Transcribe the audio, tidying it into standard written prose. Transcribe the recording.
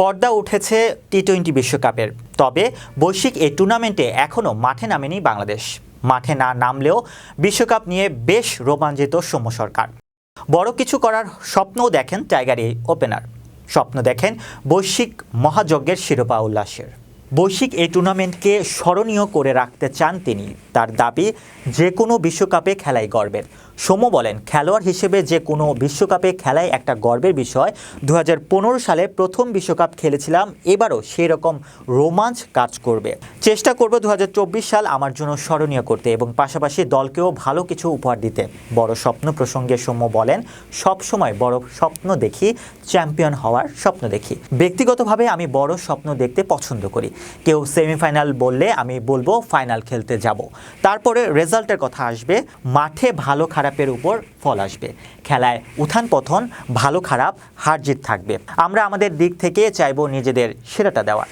পর্দা উঠেছে টি-20 বিশ্বকাপের। তবে বৈশ্বিক এই টুর্নামেন্টে এখনও মাঠে নামেনি বাংলাদেশ। মাঠে না নামলেও বিশ্বকাপ নিয়ে বেশ রোমাঞ্চিত সৌম্য সরকার। বড় কিছু করার স্বপ্নও দেখেন টাইগার এই ওপেনার। স্বপ্ন দেখেন বৈশ্বিক মহাযজ্ঞের শিরোপা উল্লাসের। বৈশ্বিক এই টুর্নামেন্টকে স্মরণীয় করে রাখতে চান তিনি। তার দাবি, যে কোনো বিশ্বকাপে খেলাই গর্বের। সৌম্য বলেন, খেলোয়াড় হিসেবে যে কোনো বিশ্বকাপে খেলাই একটা গর্বের বিষয়। 2015 সালে প্রথম বিশ্বকাপ খেলেছিলাম, এবারও সেই রকম রোমাঞ্চ কাজ করবে। চেষ্টা করব 2024 সাল আমার জন্য স্মরণীয় করতে এবং পাশাপাশি দলকেও ভালো কিছু উপহার দিতে। বড় স্বপ্ন প্রসঙ্গে সৌম্য বলেন, সব সময় বড় স্বপ্ন দেখি, চ্যাম্পিয়ন হওয়ার স্বপ্ন দেখি। ব্যক্তিগতভাবে আমি বড় স্বপ্ন দেখতে পছন্দ করি। কেউ সেমিফাইনাল বললে আমি বলবো ফাইনাল খেলতে যাব। তারপরে রেজাল্টের কথা আসবে, মাঠে ভালো খারাপের উপর ফল আসবে। খেলায় উত্থান পতন, ভালো খারাপ, হার জিত থাকবে। আমরা আমাদের দিক থেকে চাইবো নিজেদের সেরাটা দেওয়ার।